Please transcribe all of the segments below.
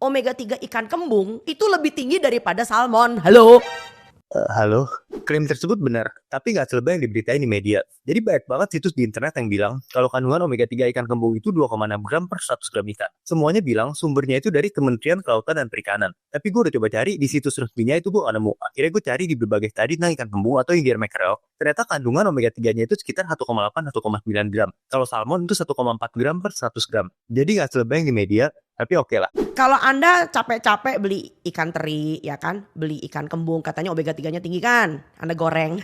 omega 3 ikan kembung itu lebih tinggi daripada salmon. Halo? Halo, klaim tersebut benar, tapi nggak selebay yang diberitain di media. Jadi banyak banget situs di internet yang bilang kalau kandungan omega 3 ikan kembung itu 2,6 gram per 100 gram ikan. Semuanya bilang sumbernya itu dari Kementerian Kelautan dan Perikanan. Tapi gue udah coba cari di situs resminya itu gue nggak nemu. Akhirnya gue cari di berbagai study tentang ikan kembung atau Iger mackerel. Ternyata kandungan omega 3-nya itu sekitar 1,8-1,9 gram. Kalau salmon itu 1,4 gram per 100 gram. Jadi nggak selebay yang di media, tapi oke lah. Kalau Anda capek-capek beli ikan teri, ya kan? Beli ikan kembung, katanya omega 3-nya tinggi kan? Anda goreng.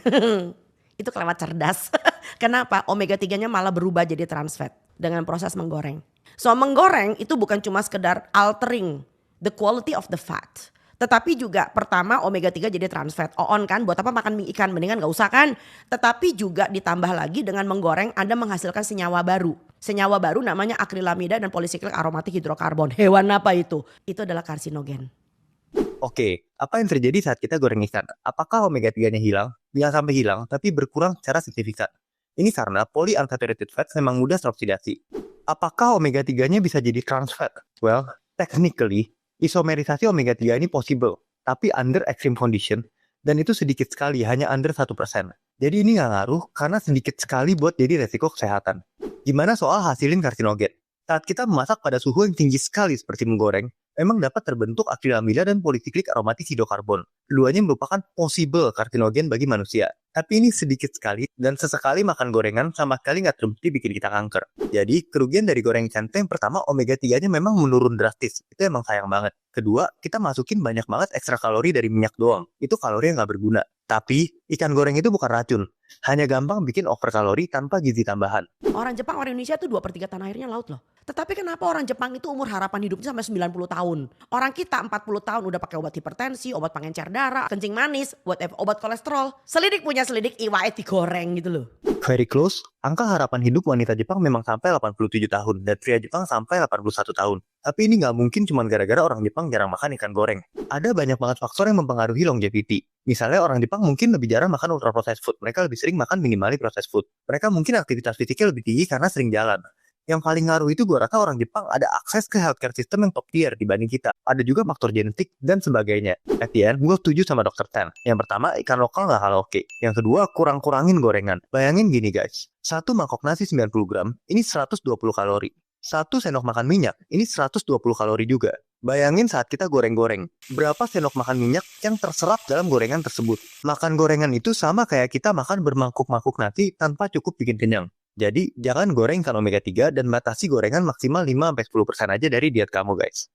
Itu kelewat cerdas. Kenapa? Omega 3-nya malah berubah jadi trans fat dengan proses menggoreng. So menggoreng itu bukan cuma sekedar altering the quality of the fat. Tetapi juga pertama omega 3 jadi trans fat. On kan, buat apa makan mie ikan, mendingan gak usah kan. Tetapi juga ditambah lagi dengan menggoreng Anda menghasilkan senyawa baru. Senyawa baru namanya akrilamida dan polisiklik aromatik hidrokarbon. Hewan apa itu? Itu adalah karsinogen. Oke, apa yang terjadi saat kita goreng ikan? Apakah omega 3-nya hilang? Jangan sampai hilang, tapi berkurang secara signifikan. Ini karena polyunsaturated fats memang mudah teroksidasi. Apakah omega 3-nya bisa jadi trans fat? Well, technically, isomerisasi omega 3 ini possible, tapi under extreme condition, dan itu sedikit sekali, hanya under 1%. Jadi ini nggak ngaruh karena sedikit sekali buat jadi resiko kesehatan. Gimana soal hasilin karsinogen? Saat kita memasak pada suhu yang tinggi sekali seperti menggoreng, memang dapat terbentuk akrilamida dan polisiklik aromatik hidrokarbon. Keduanya merupakan possible karsinogen bagi manusia. Tapi ini sedikit sekali dan sesekali makan gorengan sama sekali nggak terbukti bikin kita kanker. Jadi kerugian dari goreng ikan itu yang pertama omega 3-nya memang menurun drastis. Itu emang sayang banget. Kedua, kita masukin banyak banget ekstra kalori dari minyak doang. Itu kalori yang nggak berguna. Tapi ikan goreng itu bukan racun. Hanya gampang bikin over kalori tanpa gizi tambahan. Orang Jepang, orang Indonesia tuh 2/3 tanah airnya laut loh. Tetapi kenapa orang Jepang itu umur harapan hidupnya sampai 90 tahun? Orang kita 40 tahun udah pakai obat hipertensi, obat pengencer darah, kencing manis, whatever, obat kolesterol. Selidik punya selidik, iwae digoreng gitu loh. Very close, angka harapan hidup wanita Jepang memang sampai 87 tahun dan pria Jepang sampai 81 tahun. Tapi ini nggak mungkin cuma gara-gara orang Jepang jarang makan ikan goreng. Ada banyak banget faktor yang mempengaruhi longevity. Misalnya orang Jepang mungkin lebih jarang makan ultra processed food. Mereka lebih sering makan minimally processed food. Mereka mungkin aktivitas fisiknya lebih tinggi karena sering jalan. Yang paling ngaruh itu gue rasa orang Jepang ada akses ke healthcare system yang top tier dibanding kita. Ada juga faktor genetik dan sebagainya. At the end, gue setuju sama Dr. Tan. Yang pertama, ikan lokal nggak kalah oke. Yang kedua, kurang-kurangin gorengan. Bayangin gini guys, satu mangkok nasi 90 gram, ini 120 kalori. Satu sendok makan minyak, ini 120 kalori juga. Bayangin saat kita goreng-goreng, berapa sendok makan minyak yang terserap dalam gorengan tersebut. Makan gorengan itu sama kayak kita makan bermangkuk-mangkuk nasi tanpa cukup bikin kenyang. Jadi, jangan goreng ikan omega 3 dan batasi gorengan maksimal 5-10% aja dari diet kamu guys.